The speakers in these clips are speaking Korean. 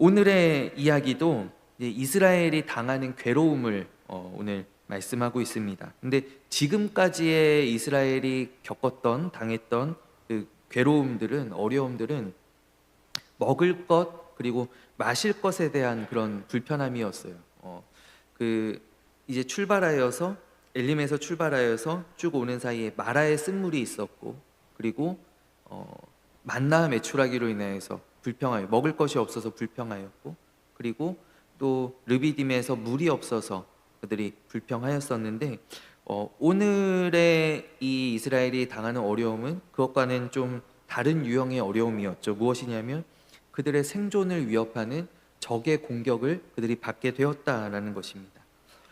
오늘의 이야기도 이제 이스라엘이 당하는 괴로움을 오늘 말씀하고 있습니다. 근데 지금까지의 이스라엘이 겪었던 당했던 그 괴로움들은 어려움들은 먹을 것 그리고 마실 것에 대한 그런 불편함이었어요. 그 이제 출발하여서 엘림에서 출발하여서 쭉 오는 사이에 마라의 쓴물이 있었고, 그리고 만나 메추라기로 인해서 불평하여 먹을 것이 없어서 불평하였고, 그리고 또 르비딤에서 물이 없어서 그들이 불평하였었는데, 오늘의 이 이스라엘이 당하는 어려움은 그것과는 좀 다른 유형의 어려움이었죠. 무엇이냐면 그들의 생존을 위협하는 적의 공격을 그들이 받게 되었다라는 것입니다.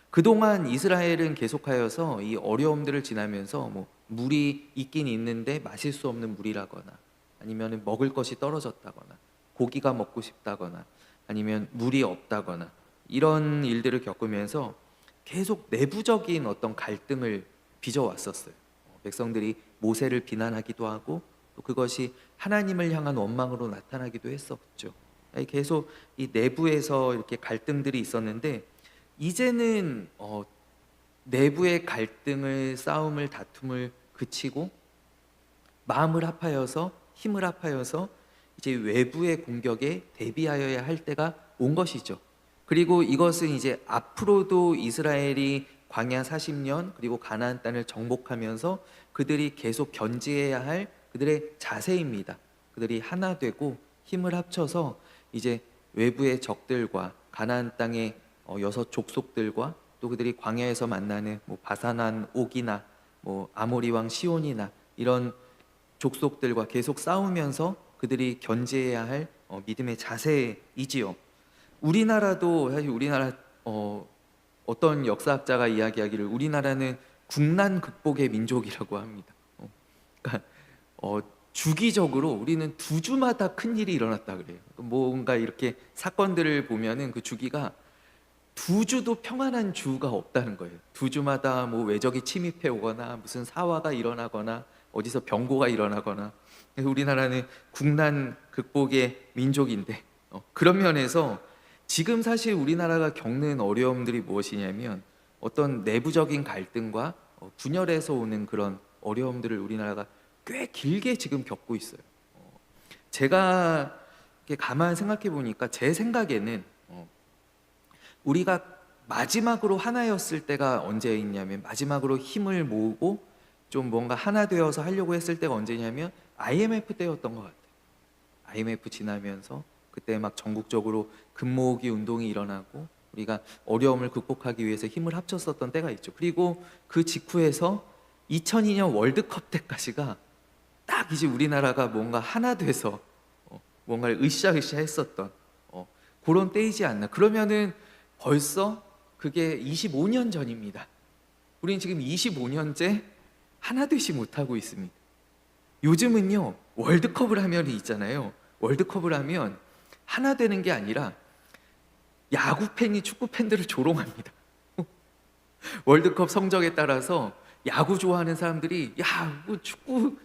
그동안 이스라엘은 계속하여서 이 어려움들을 지나면서 물이 있긴 있는데 마실 수 없는 물이라거나, 아니면 먹을 것이 떨어졌다거나, 고기가 먹고 싶다거나, 아니면 물이 없다거나, 이런 일들을 겪으면서 계속 내부적인 어떤 갈등을 빚어왔었어요. 백성들이 모세를 비난하기도 하고, 또 그것이 하나님을 향한 원망으로 나타나기도 했었죠. 계속 이 내부에서 이렇게 갈등들이 있었는데, 이제는 내부의 갈등을, 싸움을, 다툼을 그치고 마음을 합하여서, 힘을 합하여서 이제 외부의 공격에 대비하여야 할 때가 온 것이죠. 그리고 이것은 이제 앞으로도 이스라엘이 광야 40년 그리고 가나안 땅을 정복하면서 그들이 계속 견지해야 할 그들의 자세입니다. 그들이 하나 되고 힘을 합쳐서 이제 외부의 적들과 가나안 땅의 여섯 족속들과, 또 그들이 광야에서 만나는 바산한 옥이나 아모리 왕 시온이나 이런 족속들과 계속 싸우면서 그들이 견지해야 할 믿음의 자세이지요. 우리나라도 사실 우리나라 어떤 역사학자가 이야기하기를 우리나라는 국난 극복의 민족이라고 합니다. 그러니까 주기적으로 우리는 두 주마다 큰 일이 일어났다 그래요. 뭔가 이렇게 사건들을 보면은 그 주기가 두 주도 평안한 주가 없다는 거예요. 두 주마다 외적이 침입해 오거나 무슨 사화가 일어나거나 어디서 병고가 일어나거나. 그래서 우리나라는 국난 극복의 민족인데, 그런 면에서 지금 사실 우리나라가 겪는 어려움들이 무엇이냐면 어떤 내부적인 갈등과 분열에서 오는 그런 어려움들을 우리나라가 꽤 길게 지금 겪고 있어요. 제가 이렇게 가만 생각해 보니까 제 생각에는 우리가 마지막으로 하나였을 때가 언제였냐면, 마지막으로 힘을 모으고 좀 뭔가 하나 되어서 하려고 했을 때가 언제냐면 IMF 때였던 것 같아요. IMF 지나면서 그때 막 전국적으로 금 모으기 운동이 일어나고 우리가 어려움을 극복하기 위해서 힘을 합쳤었던 때가 있죠. 그리고 그 직후에서 2002년 월드컵 때까지가 딱 이제 우리나라가 뭔가 하나 돼서 뭔가를 으쌰으쌰 했었던 그런 때이지 않나. 그러면은 벌써 그게 25년 전입니다. 우리는 지금 25년째 하나 되지 못하고 있습니다. 요즘은요, 월드컵을 하면 있잖아요. 월드컵을 하면 하나 되는 게 아니라 야구 팬이 축구 팬들을 조롱합니다. 월드컵 성적에 따라서 야구 좋아하는 사람들이 축구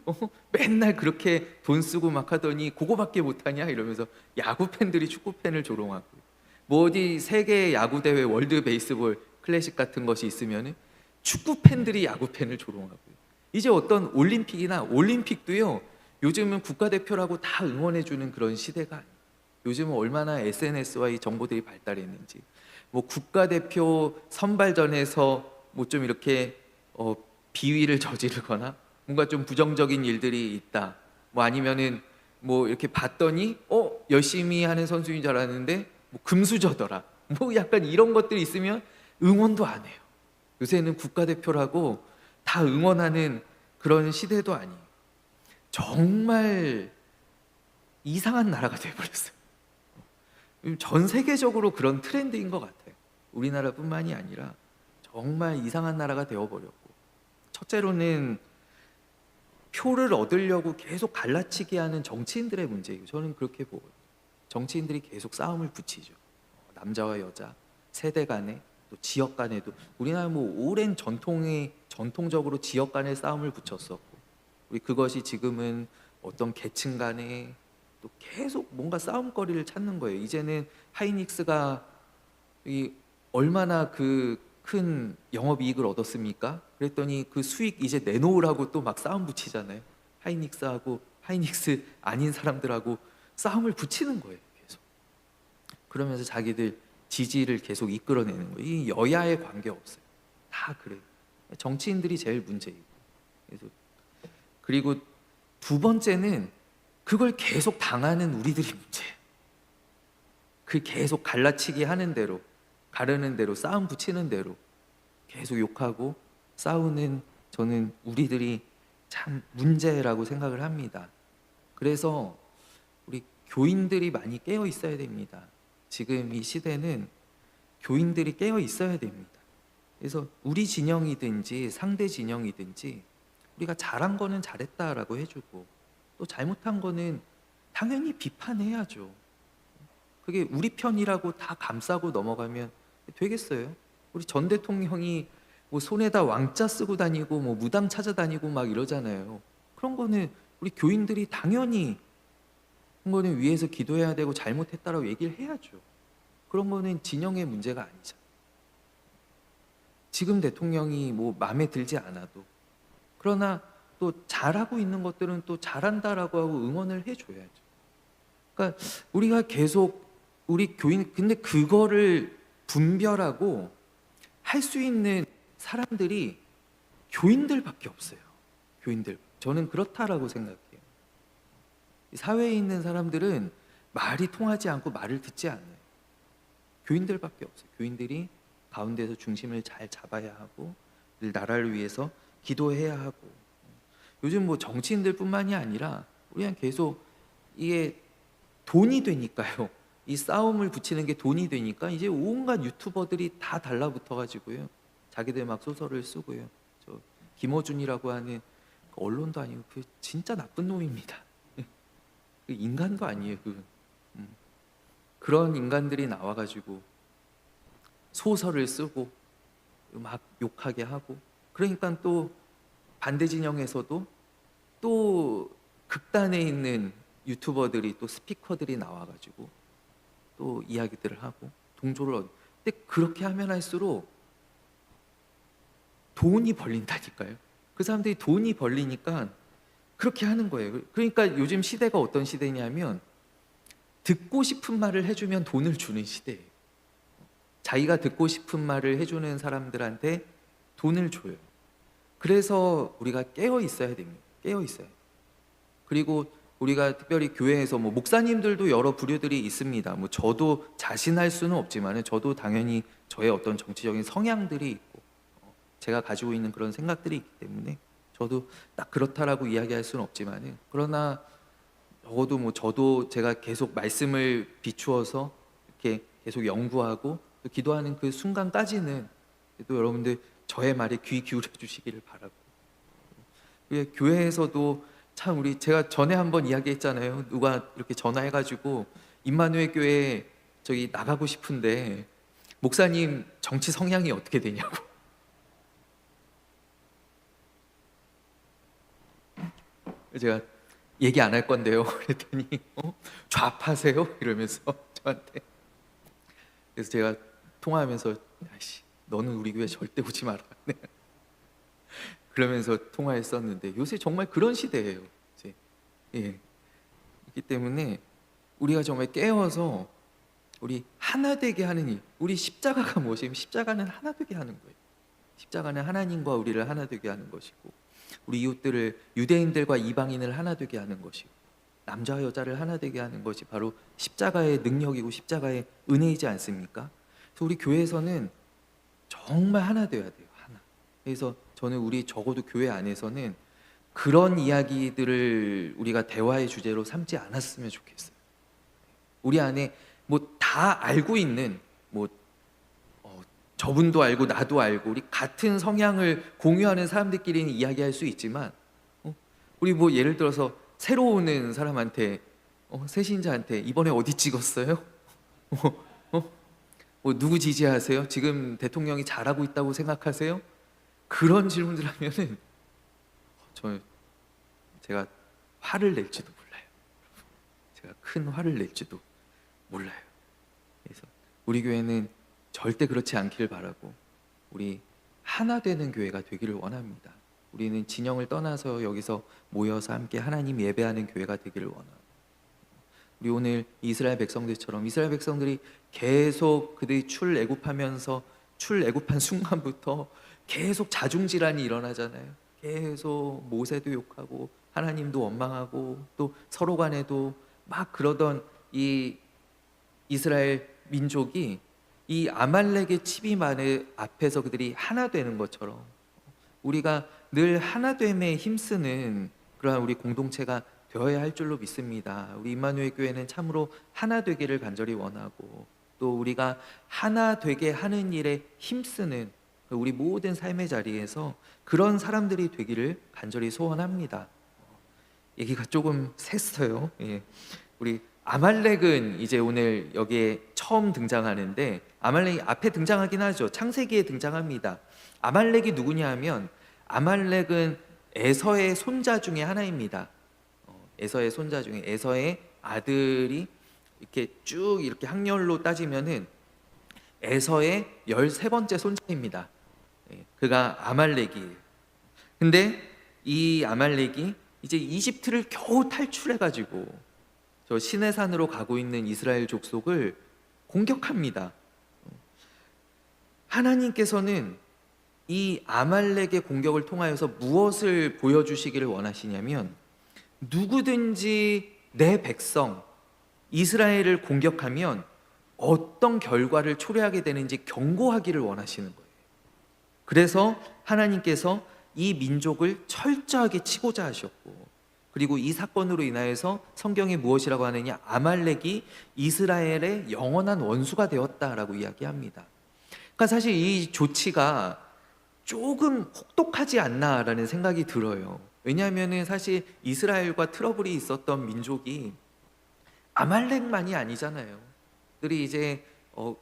맨날 그렇게 돈 쓰고 막 하더니 그거밖에 못하냐 이러면서 야구 팬들이 축구 팬을 조롱하고, 어디 세계 야구 대회 월드 베이스볼 클래식 같은 것이 있으면 축구 팬들이 야구 팬을 조롱하고, 이제 어떤 올림픽도요, 요즘은 국가대표라고 다 응원해주는 그런 시대가 아니에요. 요즘은 얼마나 SNS와 이 정보들이 발달했는지, 국가대표 선발전에서 좀 이렇게 비위를 저지르거나 뭔가 좀 부정적인 일들이 있다, 아니면은 이렇게 봤더니 열심히 하는 선수인 줄 알았는데 금수저더라, 약간 이런 것들이 있으면 응원도 안 해요. 요새는 국가대표라고 다 응원하는 그런 시대도 아니에요. 정말 이상한 나라가 되어버렸어요. 전 세계적으로 그런 트렌드인 것 같아요. 우리나라뿐만이 아니라 정말 이상한 나라가 되어버렸고, 첫째로는 표를 얻으려고 계속 갈라치기 하는 정치인들의 문제예요. 저는 그렇게 보거든요. 정치인들이 계속 싸움을 붙이죠. 남자와 여자, 세대 간에, 또 지역 간에도. 우리나라 오랜 전통적으로 지역 간의 싸움을 붙였었고, 우리 그것이 지금은 어떤 계층 간에, 또 계속 뭔가 싸움거리를 찾는 거예요. 이제는 하이닉스가 이 얼마나 그 큰 영업이익을 얻었습니까? 그랬더니 그 수익 이제 내놓으라고 또 막 싸움 붙이잖아요. 하이닉스하고 하이닉스 아닌 사람들하고 싸움을 붙이는 거예요. 계속. 그러면서 자기들 지지를 계속 이끌어내는 거예요. 이 여야에 관계 없어요. 다 그래요. 정치인들이 제일 문제이고. 그리고 두 번째는 그걸 계속 당하는 우리들이 문제예요. 그 계속 갈라치기 하는 대로, 가르는 대로, 싸움 붙이는 대로 계속 욕하고 싸우는, 저는 우리들이 참 문제라고 생각을 합니다. 그래서 우리 교인들이 많이 깨어 있어야 됩니다. 지금 이 시대는 교인들이 깨어 있어야 됩니다. 그래서 우리 진영이든지 상대 진영이든지 우리가 잘한 거는 잘했다라고 해주고, 또 잘못한 거는 당연히 비판해야죠. 그게 우리 편이라고 다 감싸고 넘어가면 되겠어요? 우리 전 대통령이 뭐 손에다 왕자 쓰고 다니고 뭐 무당 찾아다니고 막 이러잖아요. 그런 거는 우리 교인들이 당연히 그런 거는 위에서 기도해야 되고 잘못했다라고 얘기를 해야죠. 그런 거는 진영의 문제가 아니잖아요. 지금 대통령이 뭐 마음에 들지 않아도, 그러나 또 잘하고 있는 것들은 또 잘한다라고 하고 응원을 해줘야죠. 그러니까 우리가 계속 우리 교인, 근데 그거를 분별하고 할 수 있는 사람들이 교인들밖에 없어요. 교인들. 저는 그렇다라고 생각해요. 사회에 있는 사람들은 말이 통하지 않고 말을 듣지 않아요. 교인들밖에 없어요. 교인들이 가운데서 중심을 잘 잡아야 하고 늘 나라를 위해서 기도해야 하고, 요즘 뭐 정치인들뿐만이 아니라 우리가 계속 이게 돈이 되니까요. 이 싸움을 붙이는 게 돈이 되니까 이제 온갖 유튜버들이 다 달라붙어 가지고요. 자기들 막 소설을 쓰고요. 저 김어준이라고 하는 그 언론도 아니고 그 진짜 나쁜 놈입니다. 그 인간도 아니에요. 그런 인간들이 나와 가지고 소설을 쓰고 막 욕하게 하고, 그러니까 또 반대 진영에서도 또 극단에 있는 유튜버들이 또 스피커들이 나와가지고 또 이야기들을 하고 동조를 근데 그렇게 하면 할수록 돈이 벌린다니까요. 그 사람들이 돈이 벌리니까 그렇게 하는 거예요. 그러니까 요즘 시대가 어떤 시대냐면 듣고 싶은 말을 해주면 돈을 주는 시대예요. 자기가 듣고 싶은 말을 해주는 사람들한테 돈을 줘요. 그래서 우리가 깨어 있어야 됩니다. 깨어 있어요. 그리고 우리가 특별히 교회에서 뭐 목사님들도 여러 부류들이 있습니다. 뭐 저도 자신할 수는 없지만 저도 당연히 저의 어떤 정치적인 성향들이 있고 제가 가지고 있는 그런 생각들이 있기 때문에 저도 딱 그렇다라고 이야기할 수는 없지만, 그러나 적어도 뭐 저도 제가 계속 말씀을 비추어서 이렇게 계속 연구하고 또 기도하는 그 순간까지는 또 여러분들 저의 말에 귀 기울여 주시기를 바라고, 교회에서도 참 우리 제가 전에 한번 이야기했잖아요. 누가 이렇게 전화해가지고 임마누엘 교회 저기 나가고 싶은데 목사님 정치 성향이 어떻게 되냐고. 제가 얘기 안 할 건데요. 그랬더니 좌파세요? 이러면서 저한테. 그래서 제가 통화하면서 아이씨, 너는 우리 교회 절대 오지 마라. 그러면서 통화했었는데 요새 정말 그런 시대예요. 이제. 예. 그렇기 때문에 우리가 정말 깨어서 우리 하나 되게 하는 일, 우리 십자가가 무엇이면 십자가는 하나 되게 하는 거예요. 십자가는 하나님과 우리를 하나 되게 하는 것이고, 우리 이웃들을 유대인들과 이방인을 하나 되게 하는 것이고, 남자와 여자를 하나 되게 하는 것이 바로 십자가의 능력이고 십자가의 은혜이지 않습니까? 그래서 우리 교회에서는 정말 하나 되어야 돼요. 하나. 그래서 저는 우리 적어도 교회 안에서는 그런 이야기들을 우리가 대화의 주제로 삼지 않았으면 좋겠어요. 우리 안에 뭐 다 알고 있는 뭐 저분도 알고 나도 알고 우리 같은 성향을 공유하는 사람들끼리는 이야기할 수 있지만 우리 뭐 예를 들어서 새로 오는 사람한테 새신자한테 이번에 어디 찍었어요? 뭐 누구 지지하세요? 지금 대통령이 잘하고 있다고 생각하세요? 그런 질문들 하면은 제가 화를 낼지도 몰라요. 제가 큰 화를 낼지도 몰라요. 그래서 우리 교회는 절대 그렇지 않기를 바라고 우리 하나 되는 교회가 되기를 원합니다. 우리는 진영을 떠나서 여기서 모여서 함께 하나님 예배하는 교회가 되기를 원합니다. 우리 오늘 이스라엘 백성들처럼 이스라엘 백성들이 계속 그들이 출애굽하면서 출애굽한 순간부터 계속 자중질환이 일어나잖아요. 계속 모세도 욕하고 하나님도 원망하고 또 서로 간에도 막 그러던 이 이스라엘 민족이 이 아말렉의 치비 앞에서 그들이 하나 되는 것처럼 우리가 늘 하나됨에 힘쓰는 그러한 우리 공동체가 되어야 할 줄로 믿습니다. 우리 임마누엘 교회는 참으로 하나 되기를 간절히 원하고 또 우리가 하나 되게 하는 일에 힘쓰는 우리 모든 삶의 자리에서 그런 사람들이 되기를 간절히 소원합니다. 얘기가 조금 샜어요. 예. 우리 아말렉은 이제 오늘 여기에 처음 등장하는데 아말렉이 앞에 등장하긴 하죠. 창세기에 등장합니다. 아말렉이 누구냐 하면 아말렉은 에서의 손자 중에 하나입니다. 에서의 손자 중에 에서의 아들이 이렇게 쭉 이렇게 학렬로 따지면은 에서의 13번째 손자입니다. 그가 아말렉이에요. 근데 이 아말렉이 이제 이집트를 겨우 탈출해가지고 저 시내산으로 가고 있는 이스라엘 족속을 공격합니다. 하나님께서는 이 아말렉의 공격을 통하여서 무엇을 보여주시기를 원하시냐면 누구든지 내 백성 이스라엘을 공격하면 어떤 결과를 초래하게 되는지 경고하기를 원하시는 거예요. 그래서 하나님께서 이 민족을 철저하게 치고자 하셨고 그리고 이 사건으로 인하여서 성경이 무엇이라고 하느냐 아말렉이 이스라엘의 영원한 원수가 되었다라고 이야기합니다. 그러니까 사실 이 조치가 조금 혹독하지 않나라는 생각이 들어요. 왜냐하면 사실 이스라엘과 트러블이 있었던 민족이 아말렉만이 아니잖아요. 그들이 이제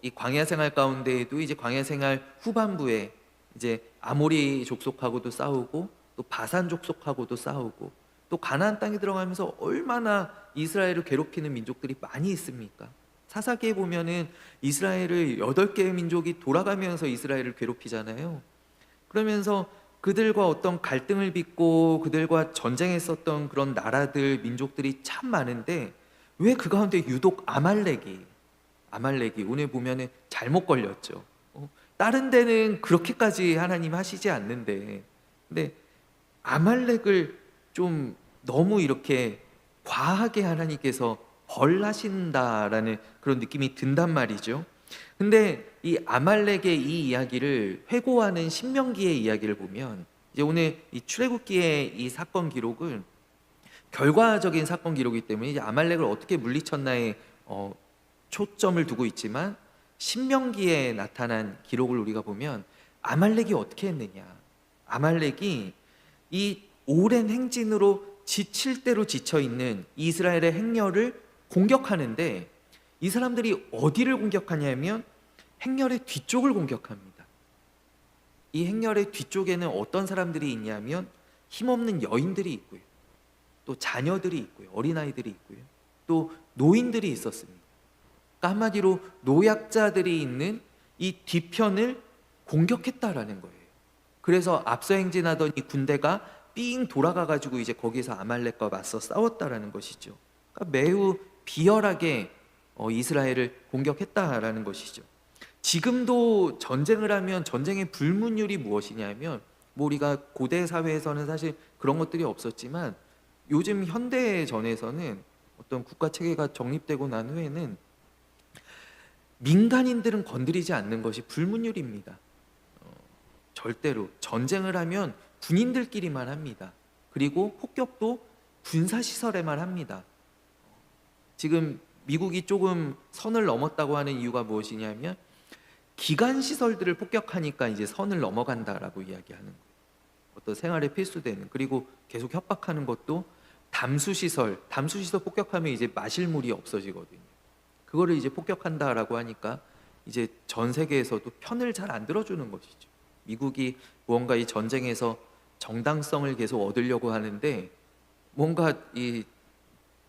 이 광야 생활 가운데에도 이제 광야 생활 후반부에 이제 아모리 족속하고도 싸우고 또 바산 족속하고도 싸우고 또 가나안 땅에 들어가면서 얼마나 이스라엘을 괴롭히는 민족들이 많이 있습니까? 사사기에 보면은 이스라엘을 8개의 민족이 돌아가면서 이스라엘을 괴롭히잖아요. 그러면서 그들과 어떤 갈등을 빚고 그들과 전쟁했었던 그런 나라들, 민족들이 참 많은데 왜 그 가운데 유독 아말렉이 오늘 보면은 잘못 걸렸죠. 다른 데는 그렇게까지 하나님 하시지 않는데 근데 아말렉을 좀 너무 이렇게 과하게 하나님께서 벌하신다라는 그런 느낌이 든단 말이죠. 근데 이 아말렉의 이 이야기를 회고하는 신명기의 이야기를 보면 이제 오늘 이 출애굽기의 이 사건 기록은 결과적인 사건 기록이기 때문에 이제 아말렉을 어떻게 물리쳤나에 초점을 두고 있지만 신명기에 나타난 기록을 우리가 보면 아말렉이 어떻게 했느냐 아말렉이 이 오랜 행진으로 지칠 대로 지쳐 있는 이스라엘의 행렬을 공격하는데 이 사람들이 어디를 공격하냐면 행렬의 뒤쪽을 공격합니다. 이 행렬의 뒤쪽에는 어떤 사람들이 있냐면 힘없는 여인들이 있고요. 또 자녀들이 있고요. 어린아이들이 있고요. 또 노인들이 있었습니다. 그러니까 한마디로 노약자들이 있는 이 뒤편을 공격했다라는 거예요. 그래서 앞서 행진하던 이 군대가 삥 돌아가가지고 이제 거기서 아말렉과 맞서 싸웠다라는 것이죠. 그러니까 매우 비열하게 이스라엘을 공격했다라는 것이죠. 지금도 전쟁을 하면 전쟁의 불문율이 무엇이냐면 뭐 우리가 고대 사회에서는 사실 그런 것들이 없었지만 요즘 현대 전에서는 어떤 국가 체계가 정립되고 난 후에는 민간인들은 건드리지 않는 것이 불문율입니다. 절대로 전쟁을 하면 군인들끼리만 합니다. 그리고 폭격도 군사시설에만 합니다. 지금 미국이 조금 선을 넘었다고 하는 이유가 무엇이냐면 기간 시설들을 폭격하니까 이제 선을 넘어간다라고 이야기하는 거예요. 어떤 생활에 필수되는 그리고 계속 협박하는 것도 담수 시설 폭격하면 이제 마실 물이 없어지거든요. 그거를 이제 폭격한다라고 하니까 이제 전 세계에서도 편을 잘 안 들어주는 것이죠. 미국이 무언가 이 전쟁에서 정당성을 계속 얻으려고 하는데 뭔가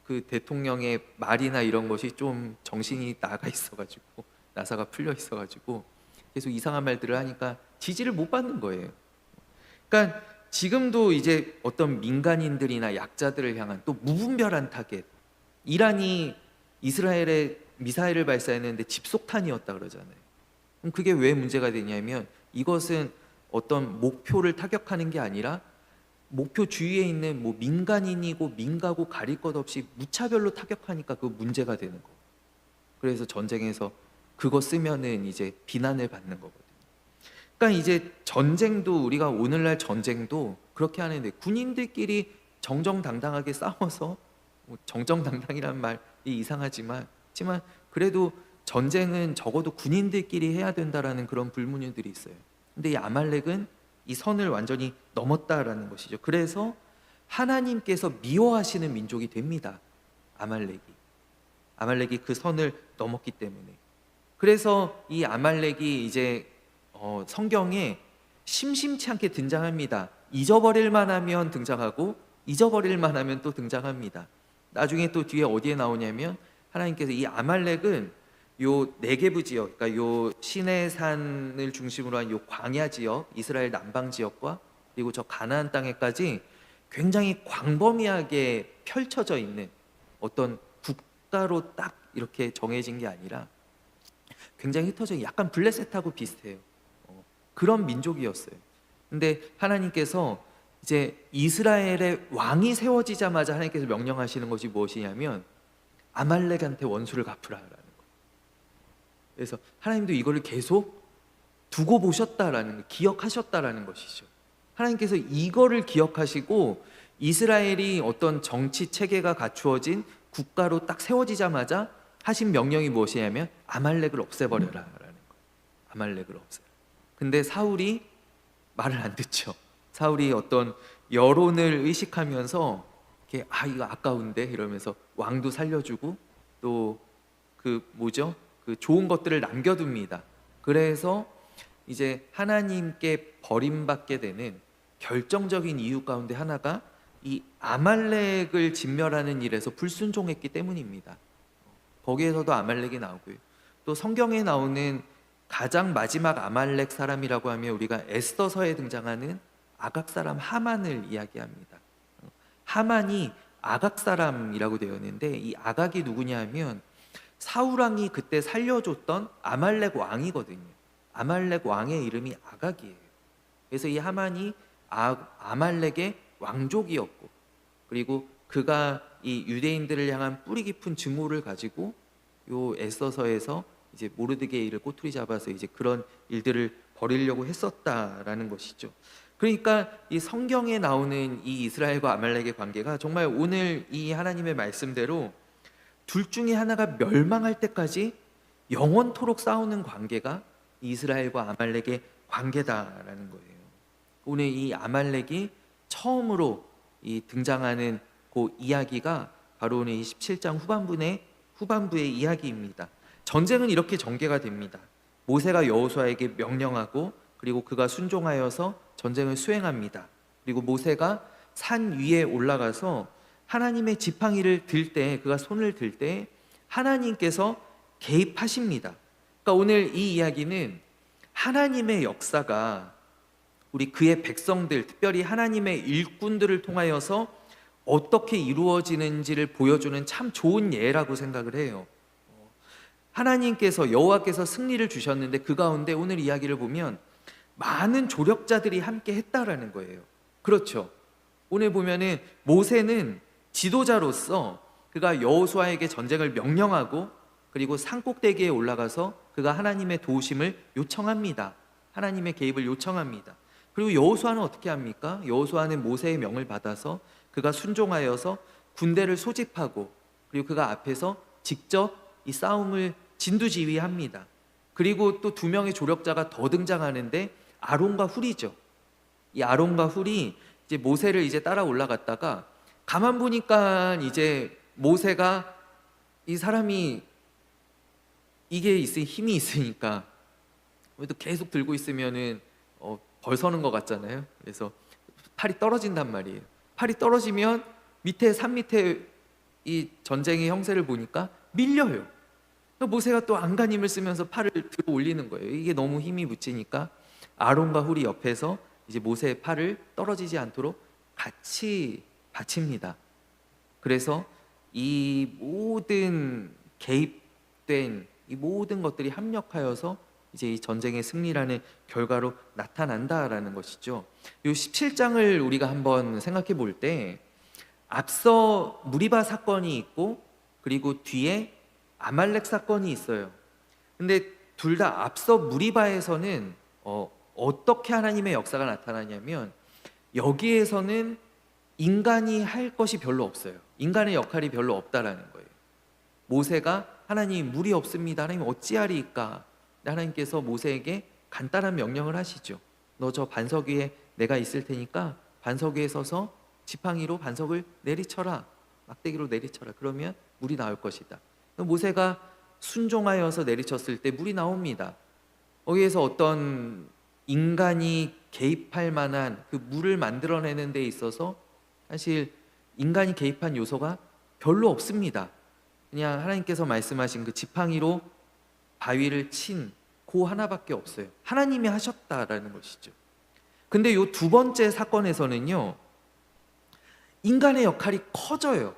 그 그 대통령의 말이나 이런 것이 좀 정신이 나가 있어가지고 나사가 풀려 있어가지고 계속 이상한 말들을 하니까 지지를 못 받는 거예요. 그러니까 지금도 이제 어떤 민간인들이나 약자들을 향한 또 무분별한 타겟, 이란이 이스라엘에 미사일을 발사했는데 집속탄이었다 그러잖아요. 그럼 그게 왜 문제가 되냐면 이것은 어떤 목표를 타격하는 게 아니라 목표 주위에 있는 뭐 민간인이고 민가고 가릴 것 없이 무차별로 타격하니까 그 문제가 되는 거. 그래서 전쟁에서 그거 쓰면은 이제 비난을 받는 거거든요. 그러니까 이제 전쟁도 우리가 오늘날 전쟁도 그렇게 하는데 군인들끼리 정정당당하게 싸워서 뭐 정정당당이란 말이 이상하지만 그래도 전쟁은 적어도 군인들끼리 해야 된다라는 그런 불문율들이 있어요. 근데 이 아말렉은 이 선을 완전히 넘었다라는 것이죠. 그래서 하나님께서 미워하시는 민족이 됩니다. 아말렉이 그 선을 넘었기 때문에. 그래서 이 아말렉이 이제 성경에 심심치 않게 등장합니다. 잊어버릴 만하면 등장하고 잊어버릴 만하면 또 등장합니다. 나중에 또 뒤에 어디에 나오냐면 하나님께서 이 아말렉은 요 네게브 지역, 그러니까 요 시내산을 중심으로 한 요 광야 지역, 이스라엘 남방 지역과 그리고 저 가나안 땅에까지 굉장히 광범위하게 펼쳐져 있는 어떤 국가로 딱 이렇게 정해진 게 아니라 굉장히 흩어져 약간 블레셋하고 비슷해요. 그런 민족이었어요. 근데 하나님께서 이제 이스라엘의 왕이 세워지자마자 하나님께서 명령하시는 것이 무엇이냐면 아말렉한테 원수를 갚으라라는 거예요. 그래서 하나님도 이거를 계속 두고 보셨다라는 거, 기억하셨다라는 것이죠. 하나님께서 이거를 기억하시고 이스라엘이 어떤 정치 체계가 갖추어진 국가로 딱 세워지자마자 하신 명령이 무엇이냐면 아말렉을 없애버려라라는 거예요. 아말렉을 없애라. 근데 사울이 말을 안 듣죠. 사울이 어떤 여론을 의식하면서 이렇게 이거 아까운데 이러면서 왕도 살려주고 또 그 좋은 것들을 남겨둡니다. 그래서 이제 하나님께 버림받게 되는 결정적인 이유 가운데 하나가 이 아말렉을 진멸하는 일에서 불순종했기 때문입니다. 거기에서도 아말렉이 나오고요. 또 성경에 나오는 가장 마지막 아말렉 사람이라고 하면 우리가 에스더서에 등장하는 아각 사람 하만을 이야기합니다. 하만이 아각 사람이라고 되어 있는데 이 아각이 누구냐 하면 사울 왕이 그때 살려줬던 아말렉 왕이거든요. 아말렉 왕의 이름이 아각이에요. 그래서 이 하만이 아말렉의 왕족이었고 그리고 그가 이 유대인들을 향한 뿌리 깊은 증오를 가지고 요 에스더서에서 이제 모르드게이를 꼬투리 잡아서 이제 그런 일들을 벌이려고 했었다라는 것이죠. 그러니까 이 성경에 나오는 이 이스라엘과 아말렉의 관계가 정말 오늘 이 하나님의 말씀대로 둘 중에 하나가 멸망할 때까지 영원토록 싸우는 관계가 이스라엘과 아말렉의 관계다라는 거예요. 오늘 이 아말렉이 처음으로 이 등장하는 그 이야기가 바로 오늘 27장 후반부의 이야기입니다. 전쟁은 이렇게 전개가 됩니다. 모세가 여호수아에게 명령하고 그리고 그가 순종하여서 전쟁을 수행합니다. 그리고 모세가 산 위에 올라가서 하나님의 지팡이를 들 때, 그가 손을 들 때 하나님께서 개입하십니다. 그러니까 오늘 이 이야기는 하나님의 역사가 우리 그의 백성들, 특별히 하나님의 일꾼들을 통하여서 어떻게 이루어지는지를 보여주는 참 좋은 예라고 생각을 해요. 하나님께서 여호와께서 승리를 주셨는데 그 가운데 오늘 이야기를 보면 많은 조력자들이 함께 했다라는 거예요. 그렇죠. 오늘 보면은 모세는 지도자로서 그가 여호수아에게 전쟁을 명령하고 그리고 산꼭대기에 올라가서 그가 하나님의 도우심을 요청합니다. 하나님의 개입을 요청합니다. 그리고 여호수아는 어떻게 합니까? 여호수아는 모세의 명을 받아서 그가 순종하여서 군대를 소집하고 그리고 그가 앞에서 직접 이 싸움을 진두지휘합니다. 그리고 또 두 명의 조력자가 더 등장하는데 아론과 훌이죠. 이 아론과 훌이 이제 모세를 이제 따라 올라갔다가 가만 보니까 이제 모세가 이 사람이 이게 힘이 있으니까 또 계속 들고 있으면은 벌서는 것 같잖아요. 그래서 팔이 떨어진단 말이에요. 팔이 떨어지면 산 밑에 이 전쟁의 형세를 보니까 밀려요. 모세가 또 안간힘을 쓰면서 팔을 들어 올리는 거예요. 이게 너무 힘이 붙이니까 아론과 훌이 옆에서 이제 모세의 팔을 떨어지지 않도록 같이 받칩니다. 그래서 이 모든 개입된 이 모든 것들이 합력하여서 이제 이 전쟁의 승리라는 결과로 나타난다라는 것이죠. 이 17장을 우리가 한번 생각해 볼 때 앞서 무리바 사건이 있고 그리고 뒤에 아말렉 사건이 있어요. 근데 둘 다 앞서 무리바에서는 어떻게 하나님의 역사가 나타나냐면 여기에서는 인간이 할 것이 별로 없어요. 인간의 역할이 별로 없다라는 거예요. 모세가 하나님 물이 없습니다. 하나님 어찌하리이까? 하나님께서 모세에게 간단한 명령을 하시죠. 너 저 반석 위에 내가 있을 테니까 반석 위에 서서 지팡이로 반석을 내리쳐라. 막대기로 내리쳐라. 그러면 물이 나올 것이다. 모세가 순종하여서 내리쳤을 때 물이 나옵니다. 거기에서 어떤 인간이 개입할 만한 그 물을 만들어내는 데 있어서 사실 인간이 개입한 요소가 별로 없습니다. 그냥 하나님께서 말씀하신 그 지팡이로 바위를 친 그 하나밖에 없어요. 하나님이 하셨다라는 것이죠. 근데 요 두 번째 사건에서는요, 인간의 역할이 커져요.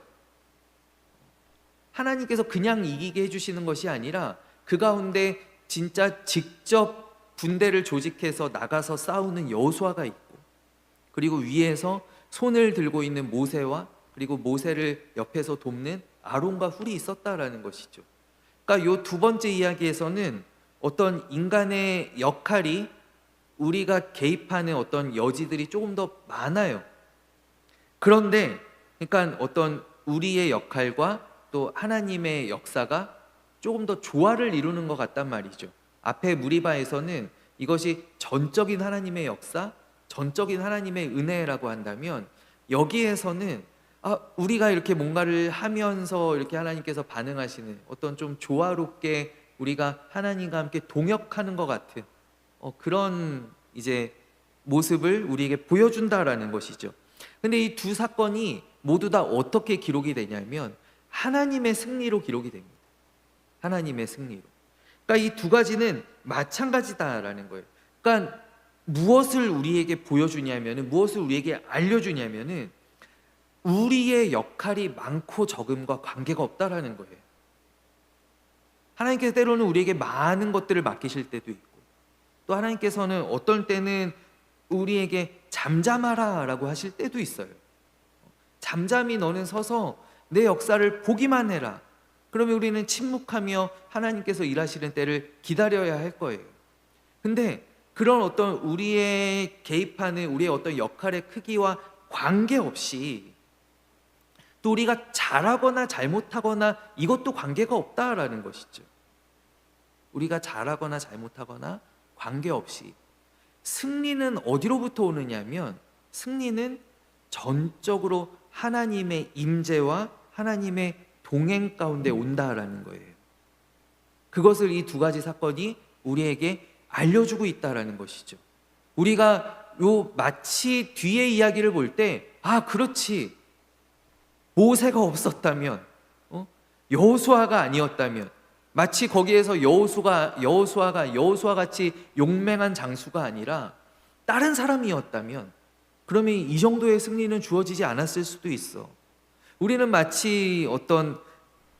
하나님께서 그냥 이기게 해주시는 것이 아니라 그 가운데 진짜 직접 군대를 조직해서 나가서 싸우는 여호수아가 있고, 그리고 위에서 손을 들고 있는 모세와 그리고 모세를 옆에서 돕는 아론과 훌이 있었다라는 것이죠. 그러니까 요 두 번째 이야기에서는 어떤 인간의 역할이 우리가 개입하는 어떤 여지들이 조금 더 많아요. 그런데 그러니까 어떤 우리의 역할과 또 하나님의 역사가 조금 더 조화를 이루는 것 같단 말이죠. 앞에 무리바에서는 이것이 전적인 하나님의 역사, 전적인 하나님의 은혜라고 한다면 여기에서는 우리가 이렇게 뭔가를 하면서 이렇게 하나님께서 반응하시는 어떤 좀 조화롭게 우리가 하나님과 함께 동역하는 것 같은 그런 이제 모습을 우리에게 보여준다라는 것이죠. 근데 이 두 사건이 모두 다 어떻게 기록이 되냐면 하나님의 승리로 기록이 됩니다. 하나님의 승리로. 그러니까 이 두 가지는 마찬가지다라는 거예요. 그러니까 무엇을 우리에게 보여주냐면은, 무엇을 우리에게 알려주냐면은 우리의 역할이 많고 적음과 관계가 없다라는 거예요. 하나님께서 때로는 우리에게 많은 것들을 맡기실 때도 있고, 또 하나님께서는 어떤 때는 우리에게 잠잠하라 라고 하실 때도 있어요. 잠잠히 너는 서서 내 역사를 보기만 해라. 그러면 우리는 침묵하며 하나님께서 일하시는 때를 기다려야 할 거예요. 근데 그런 어떤 우리의 개입하는 우리의 어떤 역할의 크기와 관계없이 또 우리가 잘하거나 잘못하거나 이것도 관계가 없다라는 것이죠. 우리가 잘하거나 잘못하거나 관계없이 승리는 어디로부터 오느냐면 승리는 전적으로 하나님의 임재와 하나님의 동행 가운데 온다라는 거예요. 그것을 이 두 가지 사건이 우리에게 알려주고 있다라는 것이죠. 우리가 마치 뒤의 이야기를 볼 때 그렇지, 모세가 없었다면, 여호수아가 아니었다면, 마치 거기에서 여호수아가 같이 용맹한 장수가 아니라 다른 사람이었다면 그러면 이 정도의 승리는 주어지지 않았을 수도 있어. 우리는 마치 어떤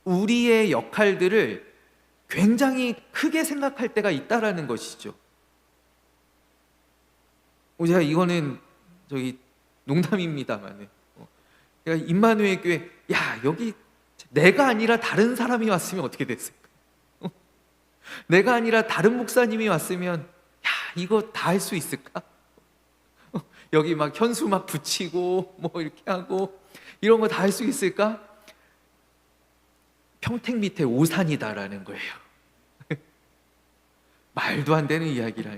우리의 역할들을 굉장히 크게 생각할 때가 있다라는 것이죠. 제가 이거는 농담입니다만, 제가 임마누엘 교회 여기 내가 아니라 다른 사람이 왔으면 어떻게 됐을까? 내가 아니라 다른 목사님이 왔으면 이거 다 할 수 있을까? 여기 막 현수 막 붙이고 뭐 이렇게 하고 이런 거 다 할 수 있을까? 평택 밑에 오산이다라는 거예요. 말도 안 되는 이야기라.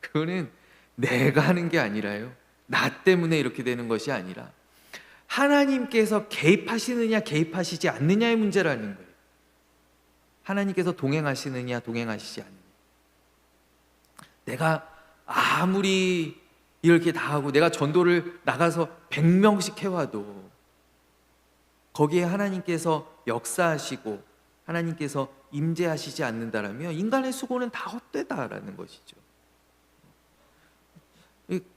그거는 내가 하는 게 아니라요, 나 때문에 이렇게 되는 것이 아니라 하나님께서 개입하시느냐 개입하시지 않느냐의 문제라는 거예요. 하나님께서 동행하시느냐 동행하시지 않느냐. 내가 아무리 이렇게 다 하고 내가 전도를 나가서 100명씩 해와도 거기에 하나님께서 역사하시고 하나님께서 임재하시지 않는다라면 인간의 수고는 다 헛되다라는 것이죠.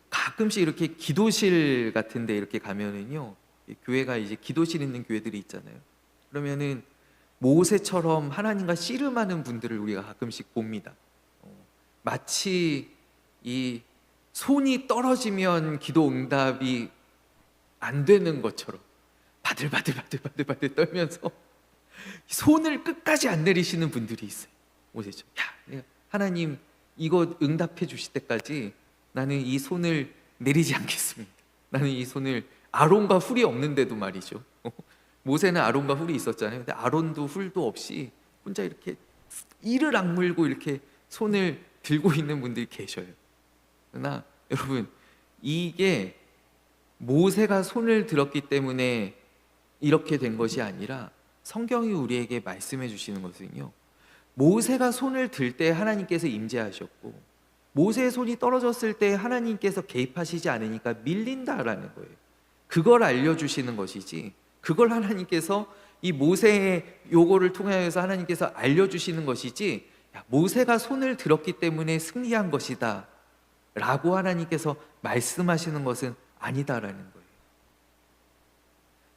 가끔씩 이렇게 기도실 같은데 이렇게 가면은요, 교회가 이제 기도실 있는 교회들이 있잖아요. 그러면은 모세처럼 하나님과 씨름하는 분들을 우리가 가끔씩 봅니다. 마치 이 손이 떨어지면 기도 응답이 안 되는 것처럼 바들바들 떨면서 손을 끝까지 안 내리시는 분들이 있어요. 모세죠. 하나님 이거 응답해 주실 때까지 나는 이 손을 내리지 않겠습니다. 나는 이 손을, 아론과 훌이 없는데도 말이죠. 모세는 아론과 훌이 있었잖아요. 근데 아론도 훌도 없이 혼자 이렇게 이를 악물고 이렇게 손을 들고 있는 분들이 계셔요. 그러나 여러분, 이게 모세가 손을 들었기 때문에 이렇게 된 것이 아니라 성경이 우리에게 말씀해 주시는 것은요, 모세가 손을 들 때 하나님께서 임재하셨고 모세의 손이 떨어졌을 때 하나님께서 개입하시지 않으니까 밀린다라는 거예요. 그걸 알려주시는 것이지, 그걸 하나님께서 이 모세의 요거를 통하여서 하나님께서 알려주시는 것이지, 모세가 손을 들었기 때문에 승리한 것이다 라고 하나님께서 말씀하시는 것은 아니다라는 거예요.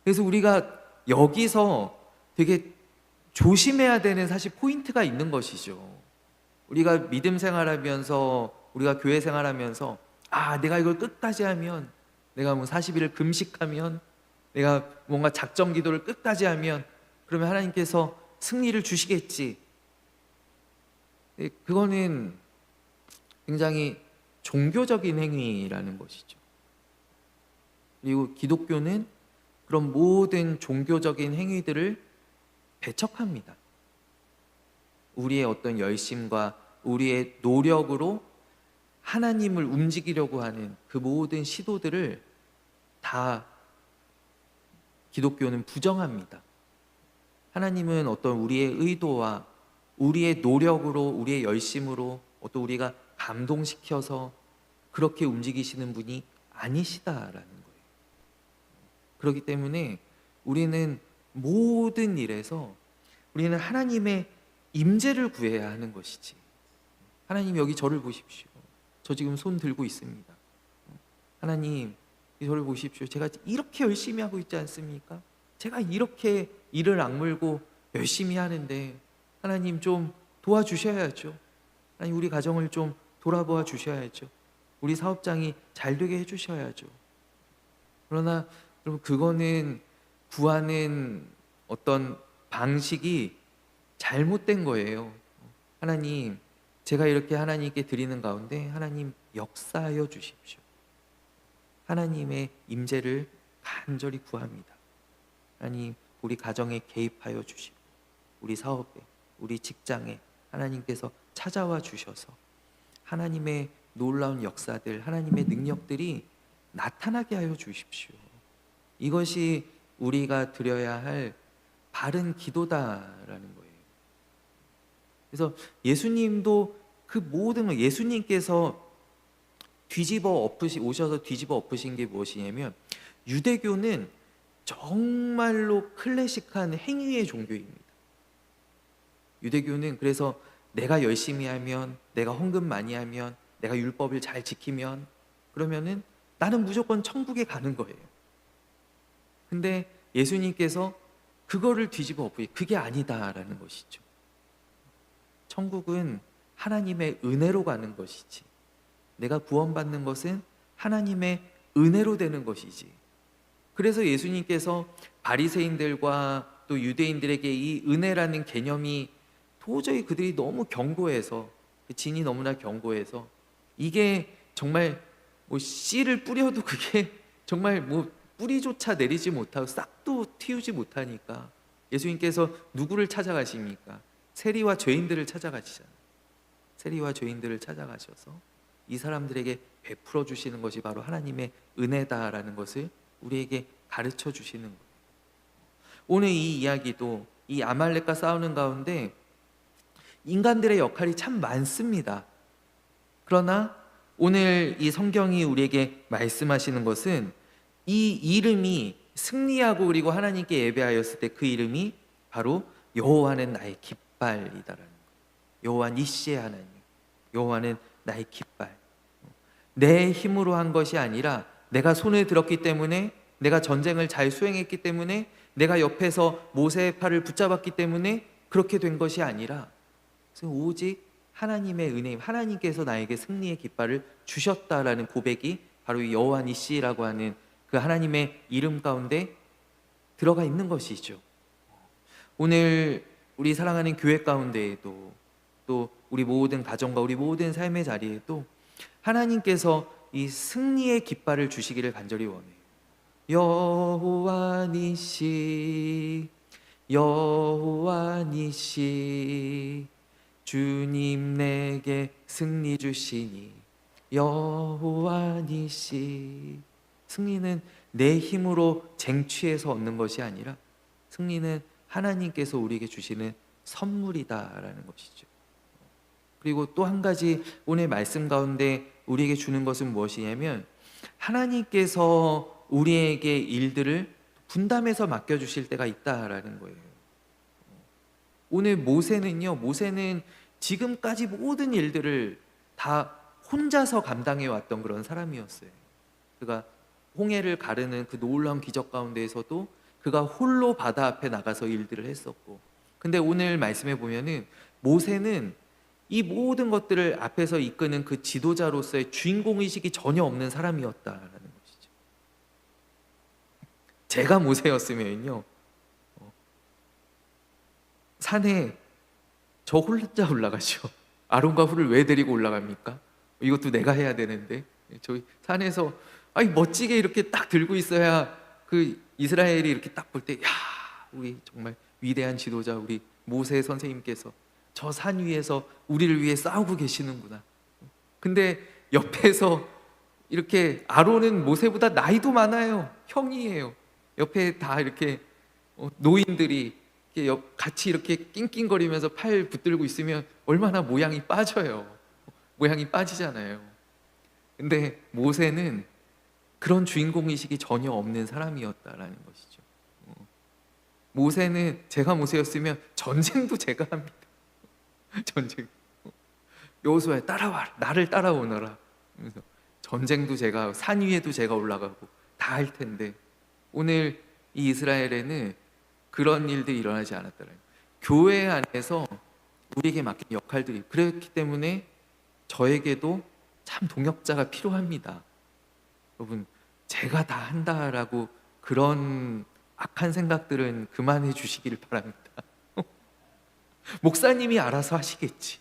그래서 우리가 여기서 되게 조심해야 되는 사실 포인트가 있는 것이죠. 우리가 믿음 생활하면서, 우리가 교회 생활하면서 내가 이걸 끝까지 하면, 내가 뭐 40일을 금식하면, 내가 뭔가 작정 기도를 끝까지 하면 그러면 하나님께서 승리를 주시겠지. 그거는 굉장히 종교적인 행위라는 것이죠. 그리고 기독교는 그런 모든 종교적인 행위들을 배척합니다. 우리의 어떤 열심과 우리의 노력으로 하나님을 움직이려고 하는 그 모든 시도들을 다 기독교는 부정합니다. 하나님은 어떤 우리의 의도와 우리의 노력으로, 우리의 열심으로 어떤 우리가 감동시켜서 그렇게 움직이시는 분이 아니시다라는 거예요. 그렇기 때문에 우리는 모든 일에서 우리는 하나님의 임재를 구해야 하는 것이지, 하나님 여기 저를 보십시오, 저 지금 손 들고 있습니다, 하나님 저를 보십시오, 제가 이렇게 열심히 하고 있지 않습니까? 제가 이렇게 일을 악물고 열심히 하는데 하나님 좀 도와주셔야죠. 하나님 우리 가정을 좀 돌아보아 주셔야죠. 우리 사업장이 잘 되게 해주셔야죠. 그러나 여러분, 그거는 구하는 어떤 방식이 잘못된 거예요. 하나님, 제가 이렇게 하나님께 드리는 가운데 하나님 역사하여 주십시오. 하나님의 임재를 간절히 구합니다. 하나님, 우리 가정에 개입하여 주시고 우리 사업에, 우리 직장에 하나님께서 찾아와 주셔서 하나님의 놀라운 역사들, 하나님의 능력들이 나타나게 하여 주십시오. 이것이 우리가 드려야 할 바른 기도다라는 거예요. 그래서 예수님도 그 모든 걸, 예수님께서 오셔서 뒤집어 엎으신 게 무엇이냐면, 유대교는 정말로 클래식한 행위의 종교입니다. 유대교는 그래서 내가 열심히 하면, 내가 헌금 많이 하면, 내가 율법을 잘 지키면 그러면은 나는 무조건 천국에 가는 거예요. 근데 예수님께서 그거를 뒤집어 엎으니 그게 아니다라는 것이죠. 천국은 하나님의 은혜로 가는 것이지, 내가 구원받는 것은 하나님의 은혜로 되는 것이지. 그래서 예수님께서 바리새인들과 또 유대인들에게 이 은혜라는 개념이 도저히 그들이 너무 견고해서, 진이 너무나 견고해서 이게 정말 뭐 씨를 뿌려도 그게 정말 뭐 뿌리조차 내리지 못하고 싹도 틔우지 못하니까 예수님께서 누구를 찾아가십니까? 세리와 죄인들을 찾아가시잖아요. 세리와 죄인들을 찾아가셔서 이 사람들에게 베풀어 주시는 것이 바로 하나님의 은혜다라는 것을 우리에게 가르쳐 주시는 거예요. 오늘 이 이야기도 이 아말렉과 싸우는 가운데 인간들의 역할이 참 많습니다. 그러나 오늘 이 성경이 우리에게 말씀하시는 것은 이 이름이 승리하고 그리고 하나님께 예배하였을 때 그 이름이 바로 여호와는 나의 깃발이다라는 거예요. 여호와 니시의 하나님, 여호와는 나의 깃발. 내 힘으로 한 것이 아니라 내가 손을 들었기 때문에, 내가 전쟁을 잘 수행했기 때문에, 내가 옆에서 모세의 팔을 붙잡았기 때문에 그렇게 된 것이 아니라 오직 하나님의 은혜임, 하나님께서 나에게 승리의 깃발을 주셨다라는 고백이 바로 이 여호와 니시라고 하는 그 하나님의 이름 가운데 들어가 있는 것이죠. 오늘 우리 사랑하는 교회 가운데에도, 또 우리 모든 가정과 우리 모든 삶의 자리에도 하나님께서 이 승리의 깃발을 주시기를 간절히 원해요. 여호와 니시, 여호와 니시, 주님 내게 승리 주시니 여호와 니시. 승리는 내 힘으로 쟁취해서 얻는 것이 아니라 승리는 하나님께서 우리에게 주시는 선물이다라는 것이죠. 그리고 또 한 가지 오늘 말씀 가운데 우리에게 주는 것은 무엇이냐면, 하나님께서 우리에게 일들을 분담해서 맡겨주실 때가 있다라는 거예요. 오늘 모세는 지금까지 모든 일들을 다 혼자서 감당해 왔던 그런 사람이었어요. 그가 홍해를 가르는 그 놀라운 기적 가운데에서도 그가 홀로 바다 앞에 나가서 일들을 했었고, 근데 오늘 말씀해 보면은 모세는 이 모든 것들을 앞에서 이끄는 그 지도자로서의 주인공의식이 전혀 없는 사람이었다라는 것이죠. 제가 모세였으면요, 산에 저 혼자 올라가죠. 아론과 훌을 왜 데리고 올라갑니까? 이것도 내가 해야 되는데. 저희 산에서 멋지게 이렇게 딱 들고 있어야 그 이스라엘이 이렇게 딱 볼 때, 야, 우리 정말 위대한 지도자 우리 모세 선생님께서 저 산 위에서 우리를 위해 싸우고 계시는구나. 근데 옆에서 이렇게 아론은 모세보다 나이도 많아요. 형이에요. 옆에 다 이렇게 노인들이 같이 이렇게 낑낑거리면서 팔 붙들고 있으면 얼마나 모양이 빠져요. 모양이 빠지잖아요. 근데 모세는 그런 주인공의식이 전혀 없는 사람이었다라는 것이죠. 모세는, 제가 모세였으면 전쟁도 제가 합니다. 전쟁. 여호수아야, 따라와, 나를 따라오너라. 그래서 전쟁도 제가, 산 위에도 제가 올라가고 다 할 텐데, 오늘 이 이스라엘에는 그런 일들이 일어나지 않았다는 거예요. 교회 안에서 우리에게 맡긴 역할들이 그렇기 때문에 저에게도 참 동역자가 필요합니다. 여러분, 제가 다 한다라고 그런 악한 생각들은 그만해 주시기를 바랍니다. 목사님이 알아서 하시겠지.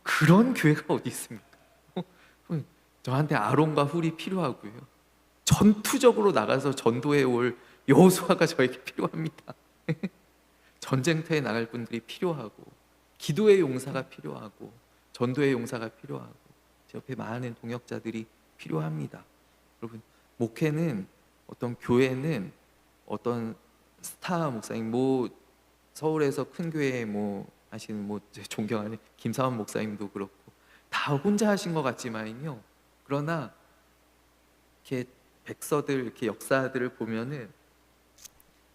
그런 교회가 어디 있습니까? 저한테 아론과 훌이 필요하고요, 전투적으로 나가서 전도해 올 여호수아가 저에게 필요합니다. 전쟁터에 나갈 분들이 필요하고, 기도의 용사가 필요하고, 전도의 용사가 필요하고, 제 옆에 많은 동역자들이 필요합니다. 여러분, 목회는, 어떤 교회는 어떤 스타 목사님, 서울에서 큰 교회 하시는 제 존경하는 김사원 목사님도 그렇고 다 혼자 하신 것 같지만요, 그러나 이렇게 백서들, 이렇게 역사들을 보면은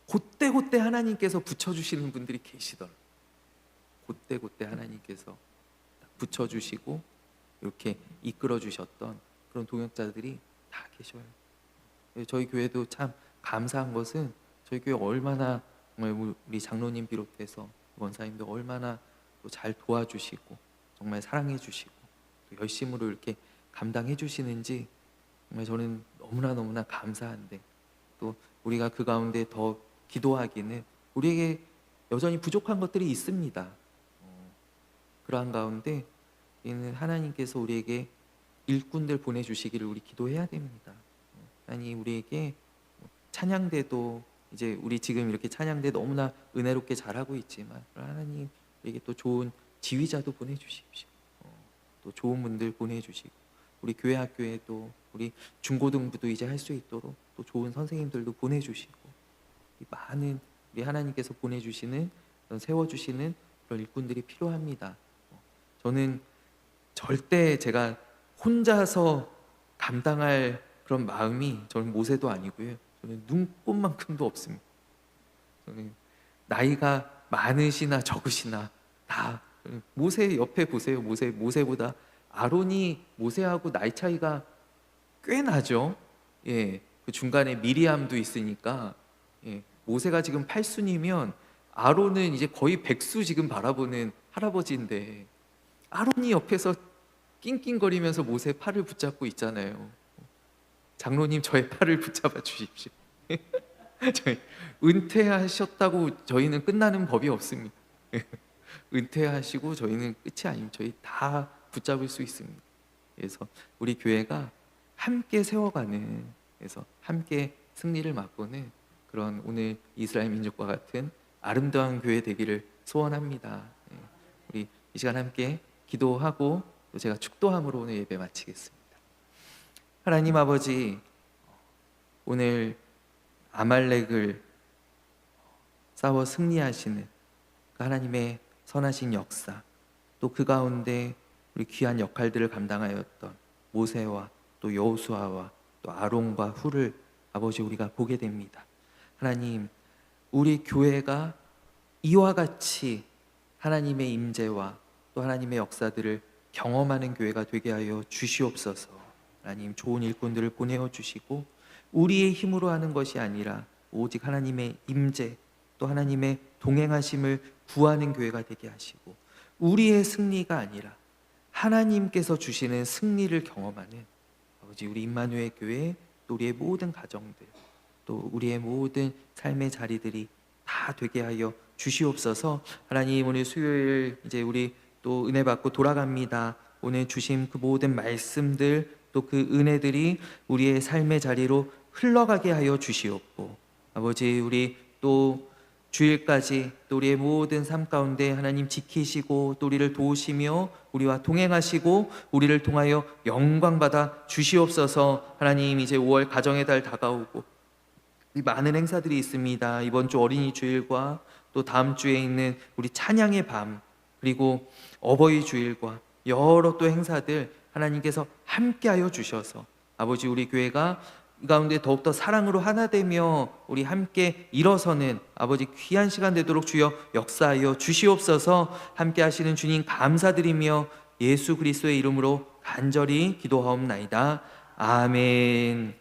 곧대곧대 하나님께서 붙여주시는 분들이 계시더라고요. 곧대곧대 하나님께서 붙여주시고 이렇게 이끌어주셨던 그런 동역자들이 다 계셔요. 저희 교회도 참 감사한 것은, 저희 교회 얼마나 정말 우리 장로님 비롯해서 원사님도 얼마나 또 잘 도와주시고 정말 사랑해 주시고 또 열심으로 이렇게 감당해 주시는지 정말 저는 너무나 감사한데, 또 우리가 그 가운데 더 기도하기는 우리에게 여전히 부족한 것들이 있습니다. 그러한 가운데 하나님께서 우리에게 일꾼들 보내주시기를 우리 기도해야 됩니다. 하나님, 우리에게 찬양대도, 이제 우리 지금 이렇게 찬양대 너무나 은혜롭게 잘하고 있지만, 하나님 우리에게 또 좋은 지휘자도 보내주십시오. 또 좋은 분들 보내주시고, 우리 교회 학교에도 우리 중고등부도 이제 할 수 있도록 또 좋은 선생님들도 보내주시고, 많은 우리 하나님께서 보내주시는, 세워주시는 그런 일꾼들이 필요합니다. 저는 절대 제가 혼자서 감당할 그런 마음이, 저는 모세도 아니고요, 저는 눈꼽만큼도 없습니다. 저는 나이가 많으시나 적으시나 다 모세 옆에 보세요. 모세보다 아론이 모세하고 나이 차이가 꽤 나죠. 예, 그 중간에 미리암도 있으니까 모세가 지금 8순이면 아론은 이제 거의 100수 지금 바라보는 할아버지인데 아론이 옆에서 낑낑거리면서 모세 팔을 붙잡고 있잖아요. 장로님 저의 팔을 붙잡아 주십시오. 저희 은퇴하셨다고 저희는 끝나는 법이 없습니다. 은퇴하시고 저희는 끝이 아닙니다. 저희 다 붙잡을 수 있습니다. 그래서 우리 교회가 함께 세워가는, 그래서 함께 승리를 맛보는 그런 오늘 이스라엘 민족과 같은 아름다운 교회 되기를 소원합니다. 우리 이 시간 함께 기도하고 또 제가 축도함으로 오늘 예배 마치겠습니다. 하나님 아버지, 오늘 아말렉을 싸워 승리하시는 그 하나님의 선하신 역사, 또 그 가운데 우리 귀한 역할들을 감당하였던 모세와 또 여호수아와 또 아론과 훌을 아버지 우리가 보게 됩니다. 하나님, 우리 교회가 이와 같이 하나님의 임재와 또 하나님의 역사들을 경험하는 교회가 되게 하여 주시옵소서. 하나님, 좋은 일꾼들을 보내어 주시고 우리의 힘으로 하는 것이 아니라 오직 하나님의 임재 또 하나님의 동행하심을 구하는 교회가 되게 하시고, 우리의 승리가 아니라 하나님께서 주시는 승리를 경험하는 아버지 우리 임마누엘 교회, 또 우리의 모든 가정들, 또 우리의 모든 삶의 자리들이 다 되게 하여 주시옵소서. 하나님, 오늘 수요일 이제 우리 또 은혜 받고 돌아갑니다. 오늘 주신 그 모든 말씀들 또 그 은혜들이 우리의 삶의 자리로 흘러가게 하여 주시옵고, 아버지 우리 또 주일까지 또 우리의 모든 삶 가운데 하나님 지키시고 또 우리를 도우시며 우리와 동행하시고 우리를 통하여 영광 받아 주시옵소서. 하나님, 이제 5월 가정의 달 다가오고 많은 행사들이 있습니다. 이번 주 어린이 주일과 또 다음 주에 있는 우리 찬양의 밤, 그리고 어버이 주일과 여러 또 행사들 하나님께서 함께하여 주셔서 아버지 우리 교회가 이 가운데 더욱더 사랑으로 하나 되며 우리 함께 일어서는 아버지 귀한 시간 되도록 주여 역사하여 주시옵소서. 함께 하시는 주님 감사드리며 예수 그리스도의 이름으로 간절히 기도하옵나이다. 아멘.